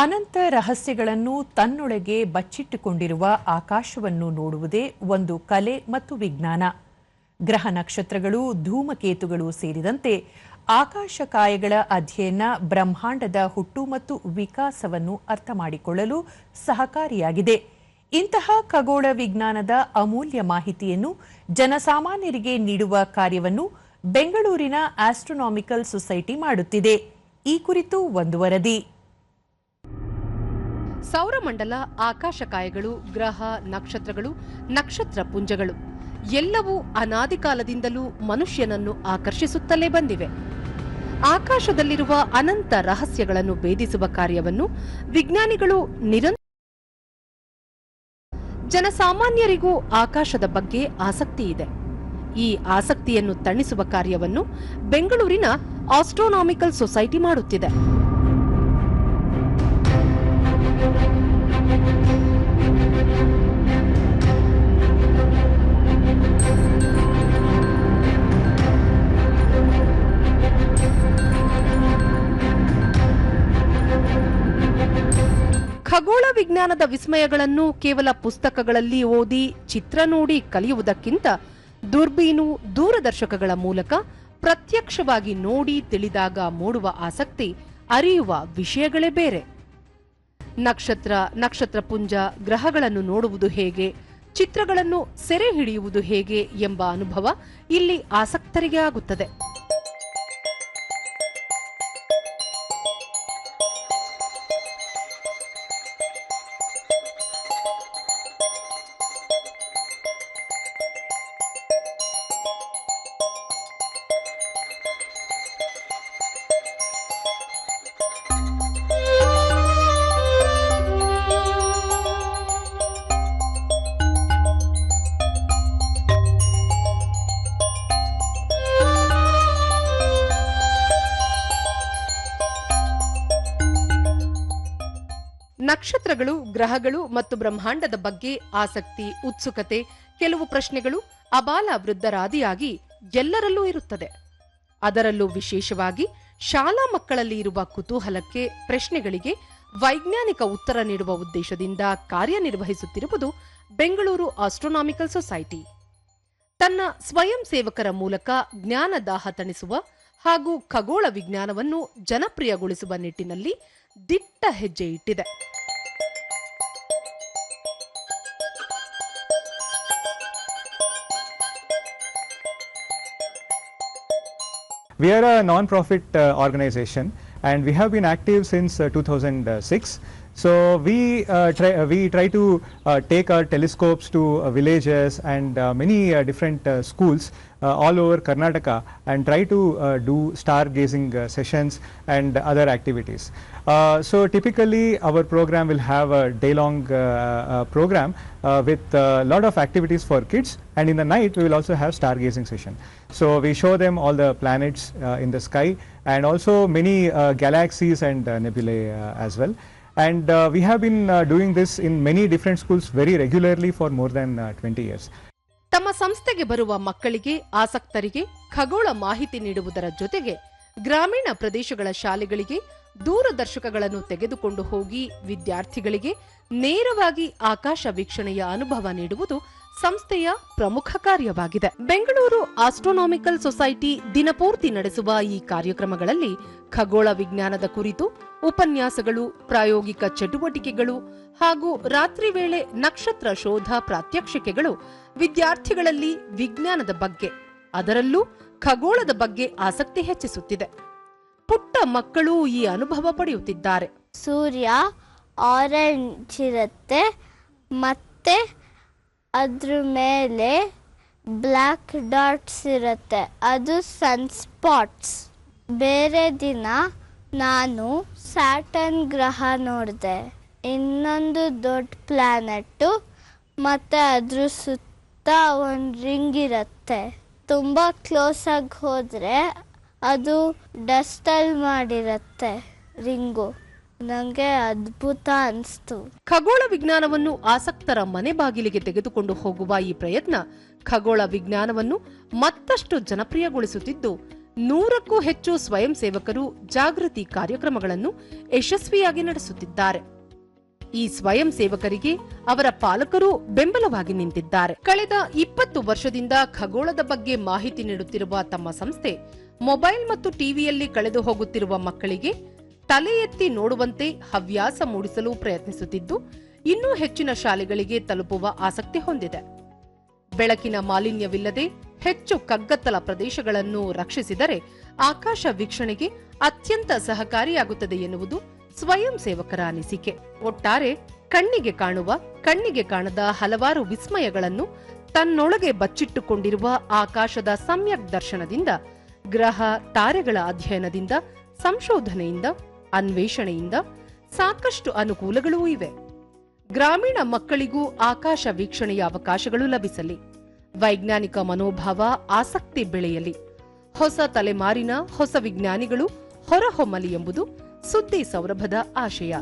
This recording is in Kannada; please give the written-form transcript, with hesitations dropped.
ಅನಂತ ರಹಸ್ಯಗಳನ್ನು ತನ್ನೊಳಗೆ ಬಚ್ಚಿಟ್ಟುಕೊಂಡಿರುವ ಆಕಾಶವನ್ನು ನೋಡುವುದೇ ಒಂದು ಕಲೆ ಮತ್ತು ವಿಜ್ಞಾನ. ಗ್ರಹ ನಕ್ಷತ್ರಗಳು, ಧೂಮಕೇತುಗಳು ಸೇರಿದಂತೆ ಆಕಾಶಕಾಯಗಳ ಅಧ್ಯಯನ ಬ್ರಹ್ಮಾಂಡದ ಹುಟ್ಟು ಮತ್ತು ವಿಕಾಸವನ್ನು ಅರ್ಥಮಾಡಿಕೊಳ್ಳಲು ಸಹಕಾರಿಯಾಗಿದೆ. ಇಂತಹ ಖಗೋಳ ವಿಜ್ಞಾನದ ಅಮೂಲ್ಯ ಮಾಹಿತಿಯನ್ನು ಜನಸಾಮಾನ್ಯರಿಗೆ ನೀಡುವ ಕಾರ್ಯವನ್ನು ಬೆಂಗಳೂರಿನ ಆಸ್ಟ್ರೋನಾಮಿಕಲ್ ಸೊಸೈಟಿ ಮಾಡುತ್ತಿದೆ. ಈ ಕುರಿತು ಒಂದು ವರದಿ. ಸೌರಮಂಡಲ, ಆಕಾಶಕಾಯಗಳು, ಗ್ರಹ, ನಕ್ಷತ್ರಗಳು, ನಕ್ಷತ್ರ ಪುಂಜಗಳು ಎಲ್ಲವೂ ಅನಾದಿ ಕಾಲದಿಂದಲೂ ಮನುಷ್ಯನನ್ನು ಆಕರ್ಷಿಸುತ್ತಲೇ ಬಂದಿವೆ. ಆಕಾಶದಲ್ಲಿರುವ ಅನಂತ ರಹಸ್ಯಗಳನ್ನು ಭೇದಿಸುವ ಕಾರ್ಯವನ್ನು ವಿಜ್ಞಾನಿಗಳು ಜನಸಾಮಾನ್ಯರಿಗೂ ಆಕಾಶದ ಬಗ್ಗೆ ಆಸಕ್ತಿ ಇದೆ. ಈ ಆಸಕ್ತಿಯನ್ನು ತಣಿಸುವ ಕಾರ್ಯವನ್ನು ಬೆಂಗಳೂರಿನ ಆಸ್ಟ್ರೋನಾಮಿಕಲ್ ಸೊಸೈಟಿ ಮಾಡುತ್ತಿದೆ. ಖಗೋಳ ವಿಜ್ಞಾನದ ವಿಸ್ಮಯಗಳನ್ನು ಕೇವಲ ಪುಸ್ತಕಗಳಲ್ಲಿ ಓದಿ ಚಿತ್ರ ನೋಡಿ ಕಲಿಯುವುದಕ್ಕಿಂತ ದೂರಬೀನು, ದೂರದರ್ಶಕಗಳ ಮೂಲಕ ಪ್ರತ್ಯಕ್ಷವಾಗಿ ನೋಡಿ ತಿಳಿದಾಗ ಮೂಡುವ ಆಸಕ್ತಿ, ಅರಿಯುವ ವಿಷಯಗಳೇ ಬೇರೆ. ನಕ್ಷತ್ರಪುಂಜ, ಗ್ರಹಗಳನ್ನು ನೋಡುವುದು ಹೇಗೆ, ಚಿತ್ರಗಳನ್ನು ಸೆರೆ ಹಿಡಿಯುವುದು ಹೇಗೆ ಎಂಬ ಅನುಭವ ಇಲ್ಲಿ ಆಸಕ್ತರಿಗೆ ಆಗುತ್ತದೆ. ನಕ್ಷತ್ರಗಳು, ಗ್ರಹಗಳು ಮತ್ತು ಬ್ರಹ್ಮಾಂಡದ ಬಗ್ಗೆ ಆಸಕ್ತಿ, ಉತ್ಸುಕತೆ, ಕೆಲವು ಪ್ರಶ್ನೆಗಳು ಅಬಾಲ ವೃದ್ಧರಾದಿಯಾಗಿ ಎಲ್ಲರಲ್ಲೂ ಇರುತ್ತದೆ. ಅದರಲ್ಲೂ ವಿಶೇಷವಾಗಿ ಶಾಲಾ ಮಕ್ಕಳಲ್ಲಿ ಇರುವ ಕುತೂಹಲಕ್ಕೆ, ಪ್ರಶ್ನೆಗಳಿಗೆ ವೈಜ್ಞಾನಿಕ ಉತ್ತರ ನೀಡುವ ಉದ್ದೇಶದಿಂದ ಕಾರ್ಯನಿರ್ವಹಿಸುತ್ತಿರುವುದು ಬೆಂಗಳೂರು ಆಸ್ಟ್ರೋನಾಮಿಕಲ್ ಸೊಸೈಟಿ. ತನ್ನ ಸ್ವಯಂ ಸೇವಕರ ಮೂಲಕ ಜ್ಞಾನದಾಹ ತಣಿಸುವ ಹಾಗೂ ಖಗೋಳ ವಿಜ್ಞಾನವನ್ನು ಜನಪ್ರಿಯಗೊಳಿಸುವ ನಿಟ್ಟಿನಲ್ಲಿ ದಿಟ್ಟ ಹೆಜ್ಜೆ ಇಟ್ಟಿದೆ. We are a non-profit organization and we have been active since 2006. So we try to take our telescopes to villages and many different schools all over Karnataka and try to do stargazing sessions and other activities. So typically our program will have a day-long program with a lot of activities for kids, and in the night we will also have stargazing session. So we show them all the planets in the sky and also many galaxies and nebulae as well. And we have been doing this in many different schools very regularly for more than 20 years. ತಮ್ಮ ಸಂಸ್ಥೆಗೆ ಬರುವ ಮಕ್ಕಳಿಗೆ, ಆಸಕ್ತರಿಗೆ ಖಗೋಳ ಮಾಹಿತಿ ನೀಡುವುದರ ಜೊತೆಗೆ ಗ್ರಾಮೀಣ ಪ್ರದೇಶಗಳ ಶಾಲೆಗಳಿಗೆ ದೂರದರ್ಶಕಗಳನ್ನು ತೆಗೆದುಕೊಂಡು ಹೋಗಿ ವಿದ್ಯಾರ್ಥಿಗಳಿಗೆ ನೇರವಾಗಿ ಆಕಾಶ ವೀಕ್ಷಣೆಯ ಅನುಭವ ನೀಡುವುದು ಸಂಸ್ಥೆಯ ಪ್ರಮುಖ ಕಾರ್ಯವಾಗಿದೆ. ಬೆಂಗಳೂರು ಆಸ್ಟ್ರೋನಾಮಿಕಲ್ ಸೊಸೈಟಿ ದಿನಪೂರ್ತಿ ನಡೆಸುವ ಈ ಕಾರ್ಯಕ್ರಮಗಳಲ್ಲಿ ಖಗೋಳ ವಿಜ್ಞಾನದ ಕುರಿತು ಉಪನ್ಯಾಸಗಳು, ಪ್ರಾಯೋಗಿಕ ಚಟುವಟಿಕೆಗಳು ಹಾಗೂ ರಾತ್ರಿ ವೇಳೆ ನಕ್ಷತ್ರ ಶೋಧ ಪ್ರಾತ್ಯಕ್ಷಿಕೆಗಳು ವಿದ್ಯಾರ್ಥಿಗಳಲ್ಲಿ ವಿಜ್ಞಾನದ ಬಗ್ಗೆ, ಅದರಲ್ಲೂ ಖಗೋಳದ ಬಗ್ಗೆ ಆಸಕ್ತಿ ಹೆಚ್ಚಿಸುತ್ತಿದೆ. ಪುಟ್ಟ ಮಕ್ಕಳು ಈ ಅನುಭವ ಪಡೆಯುತ್ತಿದ್ದಾರೆ. ಸೂರ್ಯ ಆರೆಂಜ್ ಇರುತ್ತೆ, ಮತ್ತೆ ಅದ್ರ ಮೇಲೆ ಬ್ಲ್ಯಾಕ್ ಡಾಟ್ಸ್ ಇರುತ್ತೆ, ಅದು ಸನ್ಸ್ಪಾಟ್ಸ್. ಬೇರೆ ದಿನ ನಾನು ಸ್ಯಾಟರ್ನ್ ಗ್ರಹ ನೋಡಿದೆ, ಇನ್ನೊಂದು ದೊಡ್ಡ ಪ್ಲಾನೆಟ್ಟು, ಮತ್ತೆ ಅದ್ರ ಸುತ್ತ ಒಂದು ರಿಂಗ್ ಇರುತ್ತೆ. ತುಂಬ ಕ್ಲೋಸ್ ಆಗಿ ಹೋದರೆ ಅದು ಡಸ್ಟಲ್ಲಿ ಮಾಡಿರುತ್ತೆ ರಿಂಗು. ನನಗೆ ಅದ್ಭುತ ಅನಿಸ್ತು. ಖಗೋಳ ವಿಜ್ಞಾನವನ್ನು ಆಸಕ್ತರ ಮನೆ ಬಾಗಿಲಿಗೆ ತೆಗೆದುಕೊಂಡು ಹೋಗುವ ಈ ಪ್ರಯತ್ನ ಖಗೋಳ ವಿಜ್ಞಾನವನ್ನು ಮತ್ತಷ್ಟು ಜನಪ್ರಿಯಗೊಳಿಸುತ್ತಿದ್ದು, 100ಕ್ಕೂ ಹೆಚ್ಚು ಸ್ವಯಂ ಸೇವಕರು ಜಾಗೃತಿ ಕಾರ್ಯಕ್ರಮಗಳನ್ನು ಯಶಸ್ವಿಯಾಗಿ ನಡೆಸುತ್ತಿದ್ದಾರೆ. ಈ ಸ್ವಯಂ ಸೇವಕರಿಗೆ ಅವರ ಪಾಲಕರು ಬೆಂಬಲವಾಗಿ ನಿಂತಿದ್ದಾರೆ. ಕಳೆದ 20 ವರ್ಷದಿಂದ ಖಗೋಳದ ಬಗ್ಗೆ ಮಾಹಿತಿ ನೀಡುತ್ತಿರುವ ತಮ್ಮ ಸಂಸ್ಥೆ ಮೊಬೈಲ್ ಮತ್ತು ಟಿವಿಯಲ್ಲಿ ಕಳೆದು ಹೋಗುತ್ತಿರುವ ಮಕ್ಕಳಿಗೆ ತಲೆ ಎತ್ತಿ ನೋಡುವಂತೆ ಹವ್ಯಾಸ ಮೂಡಿಸಲು ಪ್ರಯತ್ನಿಸುತ್ತಿದ್ದು, ಇನ್ನೂ ಹೆಚ್ಚಿನ ಶಾಲೆಗಳಿಗೆ ತಲುಪುವ ಆಸಕ್ತಿ ಹೊಂದಿದೆ. ಬೆಳಕಿನ ಮಾಲಿನ್ಯವಿಲ್ಲದೆ ಹೆಚ್ಚು ಕಗ್ಗತ್ತಲ ಪ್ರದೇಶಗಳನ್ನು ರಕ್ಷಿಸಿದರೆ ಆಕಾಶ ವೀಕ್ಷಣೆಗೆ ಅತ್ಯಂತ ಸಹಕಾರಿಯಾಗುತ್ತದೆ ಎನ್ನುವುದು ಸ್ವಯಂ ಸೇವಕರ ಅನಿಸಿಕೆ. ಒಟ್ಟಾರೆ ಕಣ್ಣಿಗೆ ಕಾಣುವ, ಕಣ್ಣಿಗೆ ಕಾಣದ ಹಲವಾರು ವಿಸ್ಮಯಗಳನ್ನು ತನ್ನೊಳಗೆ ಬಚ್ಚಿಟ್ಟುಕೊಂಡಿರುವ ಆಕಾಶದ ಸಮ್ಯಕ್ ದರ್ಶನದಿಂದ, ಗ್ರಹ ತಾರೆಗಳ ಅಧ್ಯಯನದಿಂದ, ಸಂಶೋಧನೆಯಿಂದ, ಅನ್ವೇಷಣೆಯಿಂದ ಸಾಕಷ್ಟು ಅನುಕೂಲಗಳೂ ಇವೆ. ಗ್ರಾಮೀಣ ಮಕ್ಕಳಿಗೂ ಆಕಾಶ ವೀಕ್ಷಣೆಯ ಅವಕಾಶಗಳು ಲಭಿಸಲಿ, ವೈಜ್ಞಾನಿಕ ಮನೋಭಾವ ಆಸಕ್ತಿ ಬೆಳೆಯಲಿ, ಹೊಸ ತಲೆಮಾರಿನ ಹೊಸ ವಿಜ್ಞಾನಿಗಳು ಹೊರಹೊಮ್ಮಲಿ ಎಂಬುದು ಸುದ್ದಿ ಸೌರಭದ ಆಶಯ.